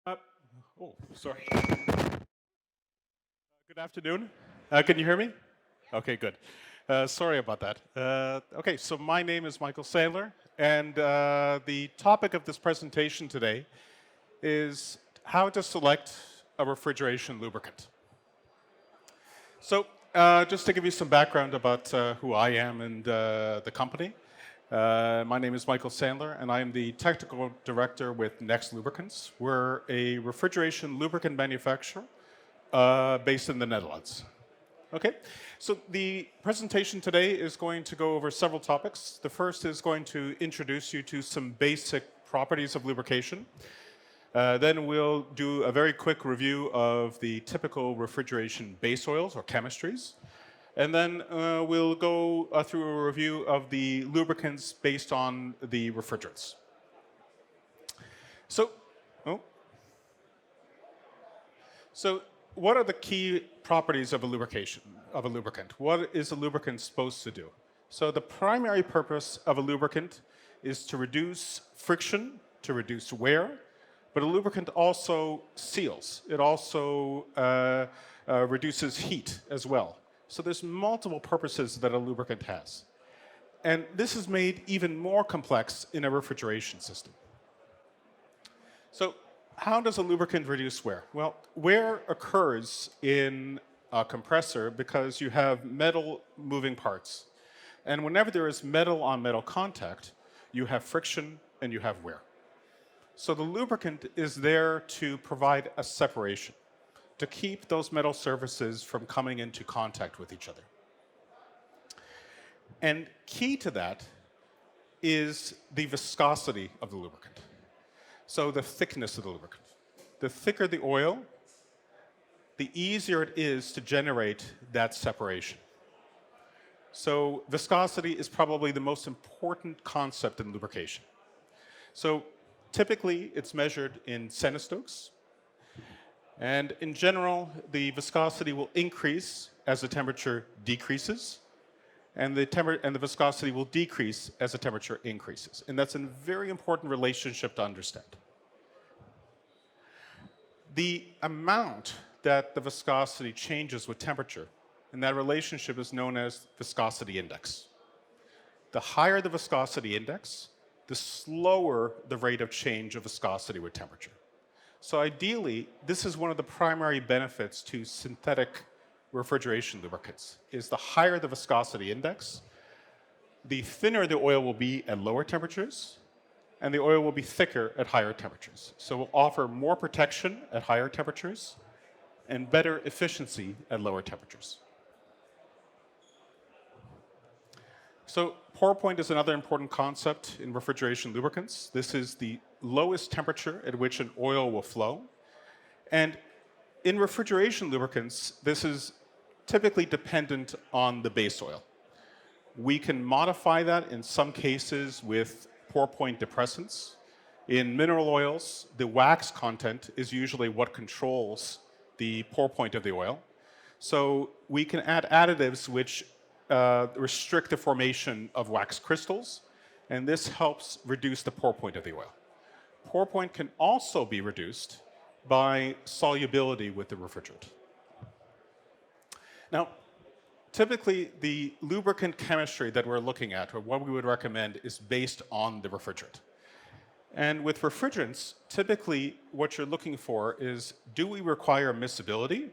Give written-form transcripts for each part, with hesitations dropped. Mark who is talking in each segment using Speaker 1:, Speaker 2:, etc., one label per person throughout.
Speaker 1: Uh, sorry. Good afternoon. Can you hear me? Okay, good. Sorry about that. Okay, so my name is Michael Sandler, and the topic of this presentation today is how to select a refrigeration lubricant. So, just to give you some background about who I am and the company, my name is Michael Sandler, and I am the technical director with Next Lubricants. We're a refrigeration lubricant manufacturer based in the Netherlands. Okay, so the presentation today is going to go over several topics. The first is going to introduce you to some basic properties of lubrication. Then we'll do a very quick review of the typical refrigeration base oils or chemistries. And then we'll go through a review of the lubricants based on the refrigerants. So, oh. So what are the key properties of a lubricant? What is a lubricant supposed to do? So the primary purpose of a lubricant is to reduce friction, to reduce wear, but a lubricant also seals. It also reduces heat as well. So there's multiple purposes that a lubricant has. And this is made even more complex in a refrigeration system. So how does a lubricant reduce wear? Well, wear occurs in a compressor because you have metal moving parts. And whenever there is metal on metal contact, you have friction and you have wear. So the lubricant is there to provide a separation, to keep those metal surfaces from coming into contact with each other. And key to that is the viscosity of the lubricant. So the thickness of the lubricant. The thicker the oil, the easier it is to generate that separation. So viscosity is probably the most important concept in lubrication. So typically it's measured in centistokes. And in general, the viscosity will increase as the temperature decreases, and the viscosity will decrease as the temperature increases. And that's a very important relationship to understand. The amount that the viscosity changes with temperature, and that relationship is known as viscosity index. The higher the viscosity index, the slower the rate of change of viscosity with temperature. So ideally, this is one of the primary benefits to synthetic refrigeration lubricants, is the higher the viscosity index, the thinner the oil will be at lower temperatures, and the oil will be thicker at higher temperatures. So it will offer more protection at higher temperatures and better efficiency at lower temperatures. So pour point is another important concept in refrigeration lubricants. This is the lowest temperature at which an oil will flow. And in refrigeration lubricants, this is typically dependent on the base oil. We can modify that in some cases with pour point depressants. In mineral oils, the wax content is usually what controls the pour point of the oil. So we can add additives which restrict the formation of wax crystals, and this helps reduce the pour point of the oil. Pour point can also be reduced by solubility with the refrigerant. Now, typically the lubricant chemistry that we're looking at, or what we would recommend, is based on the refrigerant. And with refrigerants, typically what you're looking for is, do we require miscibility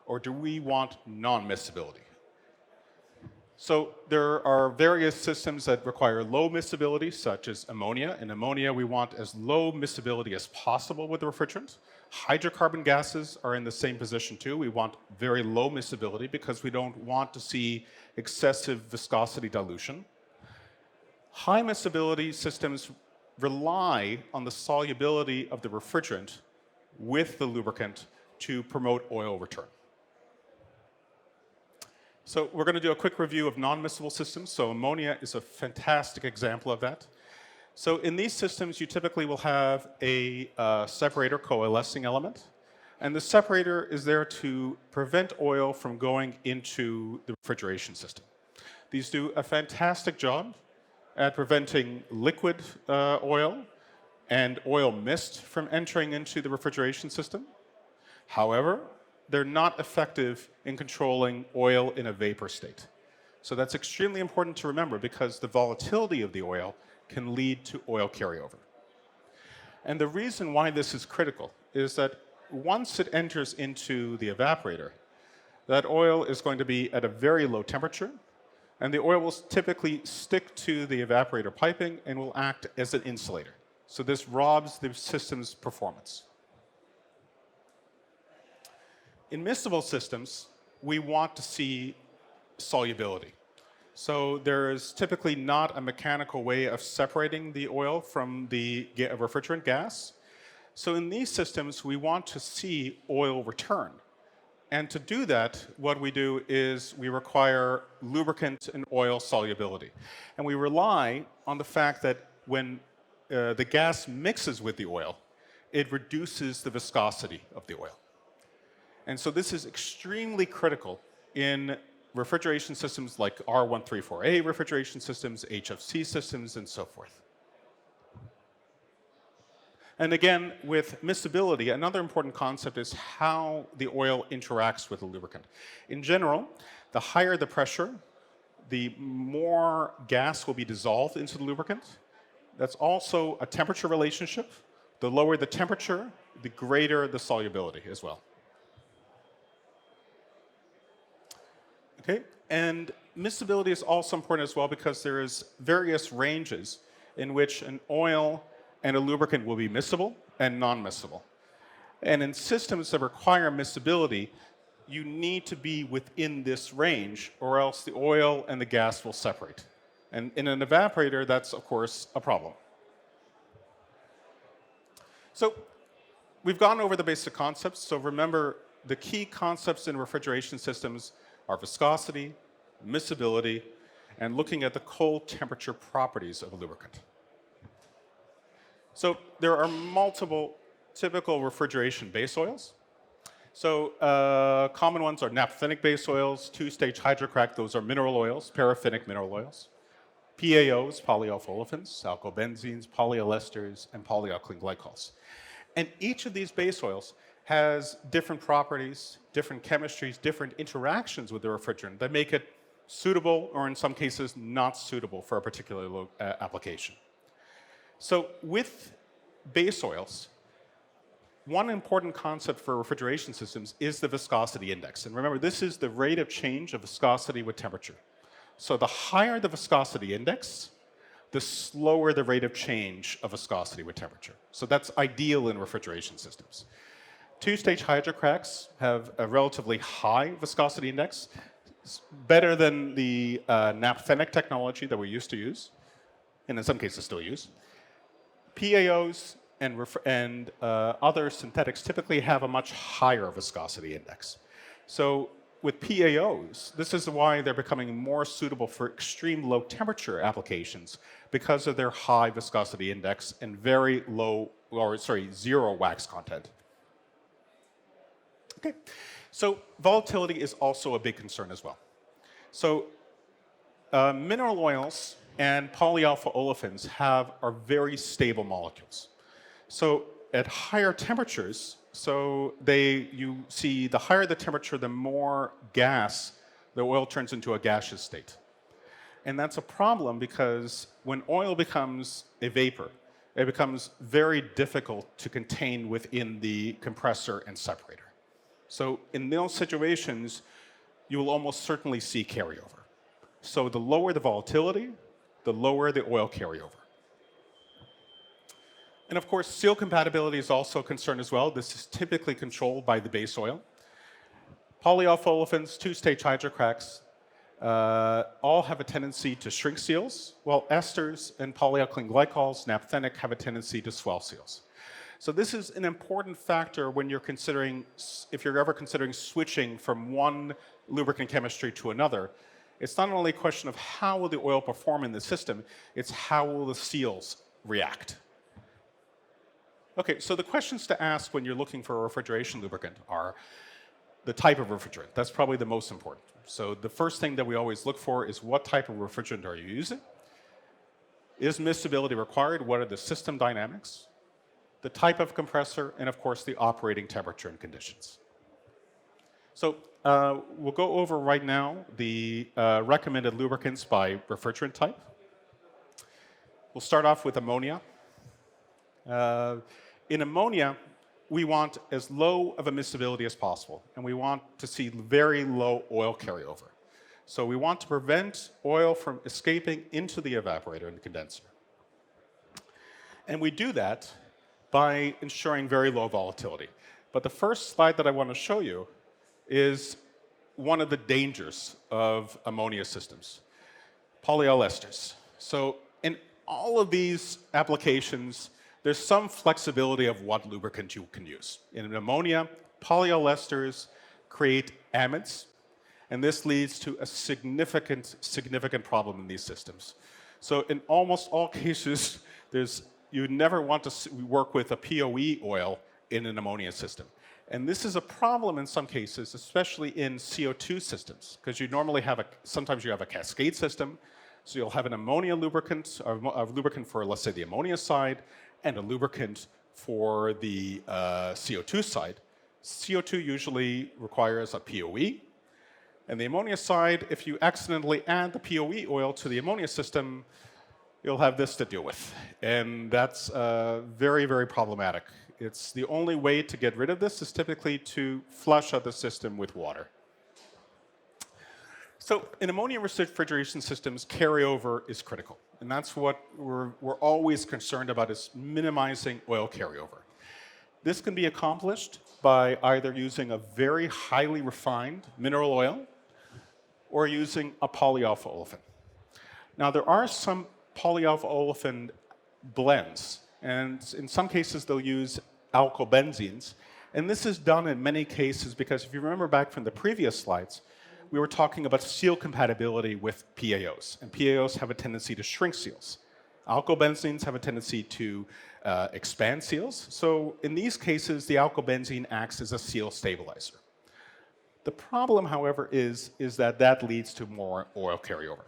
Speaker 1: or do we want non-miscibility? So there are various systems that require low miscibility, such as ammonia. In ammonia, we want as low miscibility as possible with the refrigerant. Hydrocarbon gases are in the same position too. We want very low miscibility because we don't want to see excessive viscosity dilution. High miscibility systems rely on the solubility of the refrigerant with the lubricant to promote oil return. So we're going to do a quick review of non-miscible systems. So ammonia is a fantastic example of that. So in these systems, you typically will have a separator coalescing element. And the separator is there to prevent oil from going into the refrigeration system. These do a fantastic job at preventing liquid oil and oil mist from entering into the refrigeration system. However, they're not effective in controlling oil in a vapor state. So that's extremely important to remember because the volatility of the oil can lead to oil carryover. And the reason why this is critical is that once it enters into the evaporator, that oil is going to be at a very low temperature, and the oil will typically stick to the evaporator piping and will act as an insulator. So this robs the system's performance. In miscible systems, we want to see solubility. So there is typically not a mechanical way of separating the oil from the refrigerant gas. So in these systems, we want to see oil return. And to do that, what we do is we require lubricant and oil solubility. And we rely on the fact that when the gas mixes with the oil, it reduces the viscosity of the oil. And so this is extremely critical in refrigeration systems like R134A refrigeration systems, HFC systems, and so forth. And again, with miscibility, another important concept is how the oil interacts with the lubricant. In general, the higher the pressure, the more gas will be dissolved into the lubricant. That's also a temperature relationship. The lower the temperature, the greater the solubility as well. Okay, and miscibility is also important as well because there is various ranges in which an oil and a lubricant will be miscible and non-miscible. And in systems that require miscibility, you need to be within this range or else the oil and the gas will separate. And in an evaporator, that's of course a problem. So we've gone over the basic concepts. So remember, the key concepts in refrigeration systems are viscosity, miscibility, and looking at the cold temperature properties of a lubricant. So there are multiple typical refrigeration base oils. So common ones are naphthenic base oils, two-stage hydrocrack, those are mineral oils, paraffinic mineral oils. PAOs, polyalpha olefins, alkobenzenes, polyesters, and polyalkylene glycols. And each of these base oils has different properties, different chemistries, different interactions with the refrigerant that make it suitable or in some cases not suitable for a particular application. So with base oils, one important concept for refrigeration systems is the viscosity index. And remember, this is the rate of change of viscosity with temperature. So the higher the viscosity index, the slower the rate of change of viscosity with temperature. So that's ideal in refrigeration systems. Two-stage hydrocracks have a relatively high viscosity index. It's better than the naphthenic technology that we used to use, and in some cases still use. PAOs and other synthetics typically have a much higher viscosity index. So with PAOs, this is why they're becoming more suitable for extreme low temperature applications because of their high viscosity index and very zero wax content. Okay, so volatility is also a big concern as well. So mineral oils and polyalpha olefins are very stable molecules. So at higher temperatures, you see the higher the temperature, the more gas the oil turns into a gaseous state. And that's a problem because when oil becomes a vapor, it becomes very difficult to contain within the compressor and separator. So in those situations, you will almost certainly see carryover. So the lower the volatility, the lower the oil carryover. And of course, seal compatibility is also a concern as well. This is typically controlled by the base oil. Polyalpha olefins, two-stage hydrocracks, all have a tendency to shrink seals, while esters and polyalkylene glycols, naphthenic, have a tendency to swell seals. So this is an important factor when you're considering, if you're ever considering switching from one lubricant chemistry to another. It's not only a question of how will the oil perform in the system, it's how will the seals react. Okay, so the questions to ask when you're looking for a refrigeration lubricant are the type of refrigerant. That's probably the most important. So the first thing that we always look for is what type of refrigerant are you using? Is miscibility required? What are the system dynamics? the type of compressor, and of course the operating temperature and conditions. So we'll go over right now the recommended lubricants by refrigerant type. We'll start off with ammonia. In ammonia, we want as low of a miscibility as possible, and we want to see very low oil carryover. So we want to prevent oil from escaping into the evaporator and the condenser. And we do that by ensuring very low volatility. But the first slide that I want to show you is one of the dangers of ammonia systems, polyol esters. So in all of these applications, there's some flexibility of what lubricant you can use. In ammonia, polyol esters create amides, and this leads to a significant problem in these systems. So in almost all cases, you never want to work with a POE oil in an ammonia system. And this is a problem in some cases, especially in CO2 systems, because you normally have sometimes you have a cascade system. So you'll have an ammonia lubricant, or a lubricant for, let's say, the ammonia side, and a lubricant for the CO2 side. CO2 usually requires a POE. And the ammonia side, if you accidentally add the POE oil to the ammonia system, you'll have this to deal with. And that's very, very problematic. It's the only way to get rid of this is typically to flush out the system with water. So in ammonia refrigeration systems, carryover is critical. And that's what we're always concerned about, is minimizing oil carryover. This can be accomplished by either using a very highly refined mineral oil or using a polyalpha olefin. Now, there are some polyalpha olefin blends, and in some cases they'll use alkylbenzenes. And this is done in many cases because if you remember back from the previous slides, we were talking about seal compatibility with PAOs, and PAOs have a tendency to shrink seals. Alkylbenzenes have a tendency to expand seals, so in these cases, the alkylbenzene acts as a seal stabilizer. The problem, however, is that leads to more oil carryover.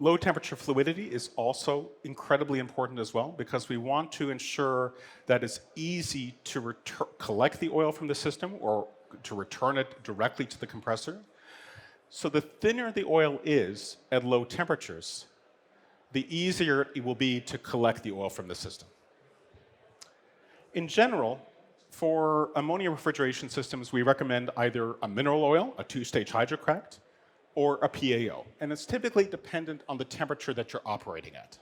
Speaker 1: Low temperature fluidity is also incredibly important as well, because we want to ensure that it's easy to collect the oil from the system or to return it directly to the compressor. So the thinner the oil is at low temperatures, the easier it will be to collect the oil from the system. In general, for ammonia refrigeration systems, we recommend either a mineral oil, a two-stage hydrocracked, or a PAO. And it's typically dependent on the temperature that you're operating at.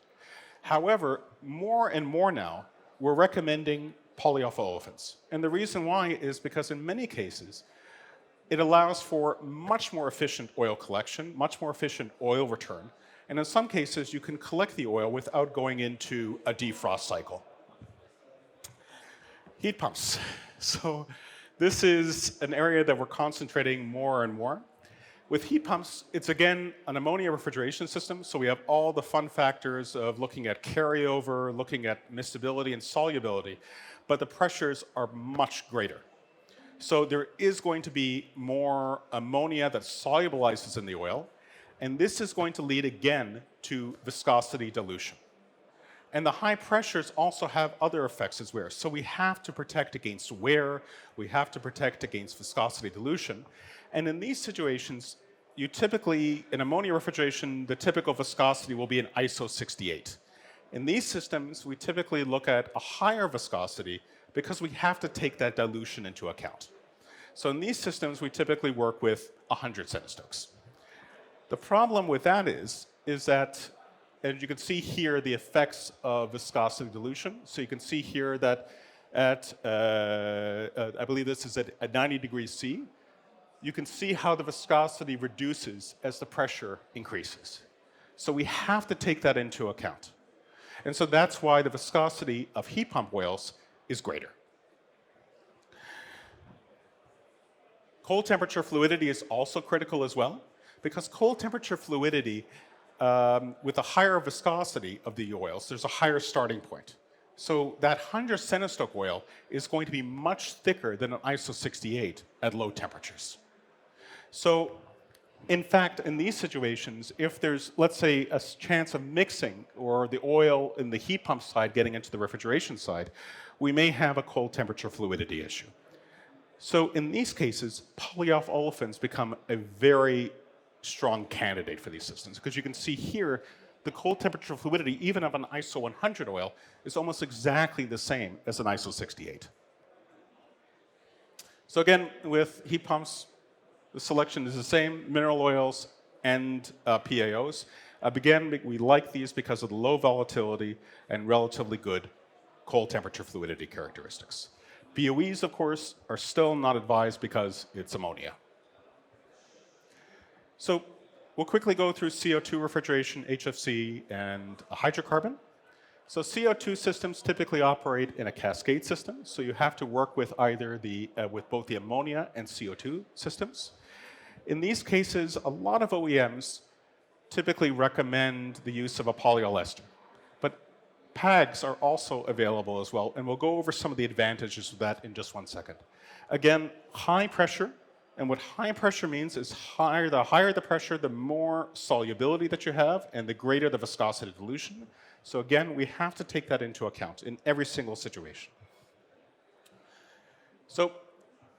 Speaker 1: However, more and more now, we're recommending polyalpha olefins. And the reason why is because in many cases, it allows for much more efficient oil collection, much more efficient oil return. And in some cases, you can collect the oil without going into a defrost cycle. Heat pumps. So this is an area that we're concentrating more and more. With heat pumps, it's again an ammonia refrigeration system, so we have all the fun factors of looking at carryover, looking at miscibility and solubility, but the pressures are much greater. So there is going to be more ammonia that solubilizes in the oil, and this is going to lead again to viscosity dilution. And the high pressures also have other effects as well. So we have to protect against wear, we have to protect against viscosity dilution. And in these situations, you typically, in ammonia refrigeration, the typical viscosity will be an ISO 68. In these systems, we typically look at a higher viscosity because we have to take that dilution into account. So in these systems, we typically work with 100 centistokes. The problem with that is that, and you can see here the effects of viscosity dilution. So you can see here that at, I believe this is at 90 degrees C, you can see how the viscosity reduces as the pressure increases. So we have to take that into account. And so that's why the viscosity of heat pump oils is greater. Cold temperature fluidity is also critical as well, because cold temperature fluidity, with a higher viscosity of the oils, there's a higher starting point. So that 100 centistoke oil is going to be much thicker than an ISO 68 at low temperatures. So In fact, in these situations, if there's, let's say, a chance of mixing or the oil in the heat pump side getting into the refrigeration side, we may have a cold temperature fluidity issue. So in these cases, polyolefins become a very strong candidate for these systems, because you can see here the cold temperature fluidity, even of an ISO 100 oil, is almost exactly the same as an ISO 68. So again, with heat pumps, the selection is the same, mineral oils and PAOs. Again, we like these because of the low volatility and relatively good cold temperature fluidity characteristics. BOEs, of course, are still not advised because it's ammonia. So we'll quickly go through CO2 refrigeration, HFC, and hydrocarbon. So CO2 systems typically operate in a cascade system, so you have to work with either with both the ammonia and CO2 systems. In these cases, a lot of OEMs typically recommend the use of a polyester. But PAGs are also available as well, and we'll go over some of the advantages of that in just 1 second. Again, high pressure, and what high pressure means is the higher the pressure, the more solubility that you have, and the greater the viscosity dilution. So again, we have to take that into account in every single situation. So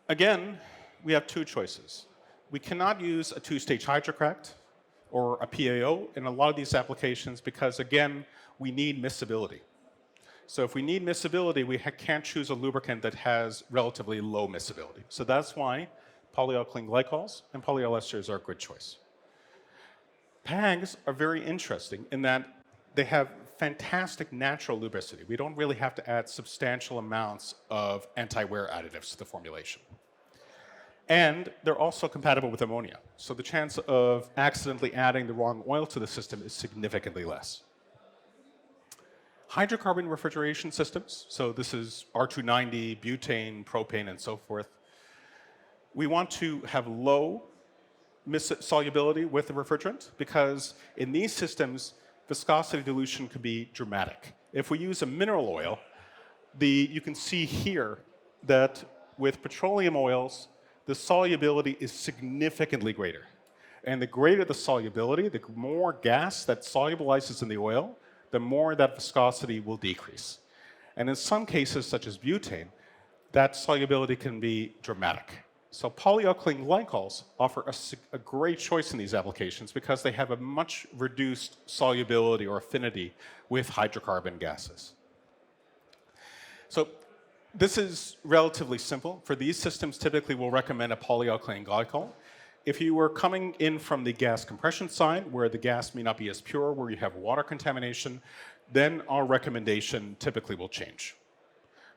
Speaker 1: again, we have two choices. We cannot use a two-stage hydrocracked or a PAO in a lot of these applications because, again, we need miscibility. So if we need miscibility, we can't choose a lubricant that has relatively low miscibility. So that's why polyalkylene glycols and polyesters are a good choice. PAGs are very interesting in that they have fantastic natural lubricity. We don't really have to add substantial amounts of anti-wear additives to the formulation. And they're also compatible with ammonia. So the chance of accidentally adding the wrong oil to the system is significantly less. Hydrocarbon refrigeration systems, so this is R290, butane, propane, and so forth. We want to have low solubility with the refrigerant because in these systems, viscosity dilution can be dramatic. If we use a mineral oil, you can see here that with petroleum oils, the solubility is significantly greater. And the greater the solubility, the more gas that solubilizes in the oil, the more that viscosity will decrease. And in some cases, such as butane, that solubility can be dramatic. So polyalkylene glycols offer a great choice in these applications because they have a much reduced solubility or affinity with hydrocarbon gases. So this is relatively simple. For these systems, typically we'll recommend a polyalkylene glycol. If you were coming in from the gas compression side, where the gas may not be as pure, where you have water contamination, then our recommendation typically will change.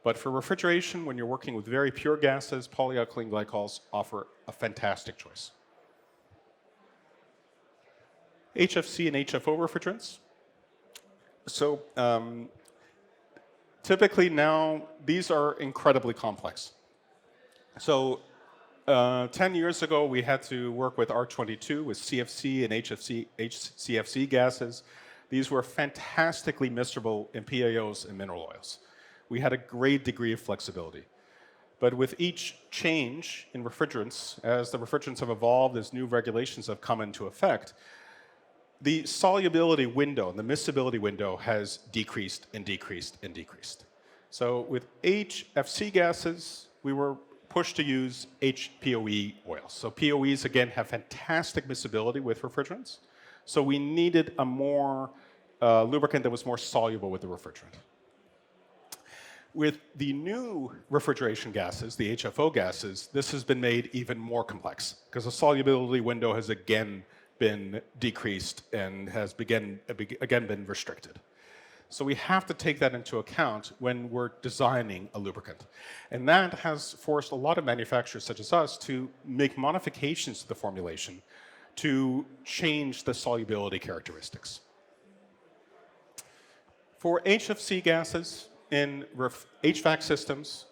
Speaker 1: But for refrigeration, when you're working with very pure gases, polyalkylene glycols offer a fantastic choice. HFC and HFO refrigerants. So typically now, these are incredibly complex. So 10 years ago, we had to work with R22, with CFC and HCFC gases. These were fantastically miscible in PAOs and mineral oils. We had a great degree of flexibility. But with each change in refrigerants, as the refrigerants have evolved, as new regulations have come into effect, the solubility window, the miscibility window has decreased and decreased and decreased. So with HFC gases, we were pushed to use HPOE oils. So POEs, again, have fantastic miscibility with refrigerants. So we needed a more lubricant that was more soluble with the refrigerant. With the new refrigeration gases, the HFO gases, this has been made even more complex because the solubility window has again been decreased and has again been restricted. So we have to take that into account when we're designing a lubricant. And that has forced a lot of manufacturers such as us to make modifications to the formulation to change the solubility characteristics. For HFC gases, in HVAC systems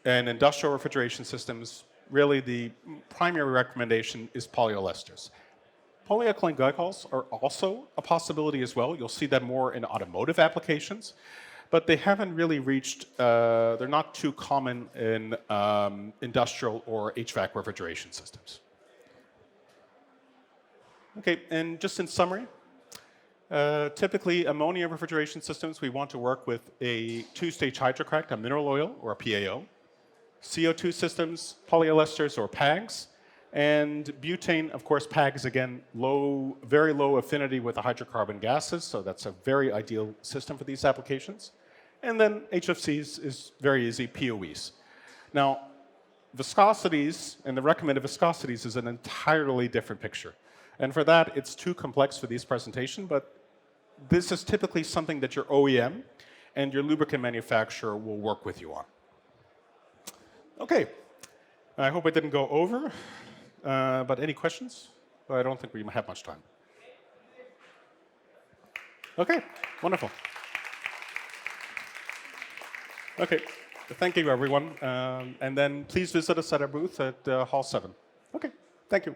Speaker 1: and industrial refrigeration systems, really the primary recommendation is polyesters. Polyalkylene glycols are also a possibility as well. You'll see that more in automotive applications, but they haven't really reached, they're not too common in industrial or HVAC refrigeration systems. Okay, and just in summary, typically ammonia refrigeration systems, we want to work with a two-stage hydrocrack, a mineral oil or a PAO. CO2 systems, polyesters or PAGs, and butane, of course, PAGs, again, very low affinity with the hydrocarbon gases, so that's a very ideal system for these applications. And then HFCs is very easy, POEs. Now, viscosities and the recommended viscosities is an entirely different picture. And for that, it's too complex for this presentation, but this is typically something that your OEM and your lubricant manufacturer will work with you on. Okay, I hope I didn't go over, but any questions? I don't think we have much time. Okay, wonderful. Okay, thank you, everyone. And then please visit us at our booth at Hall 7. Okay, thank you.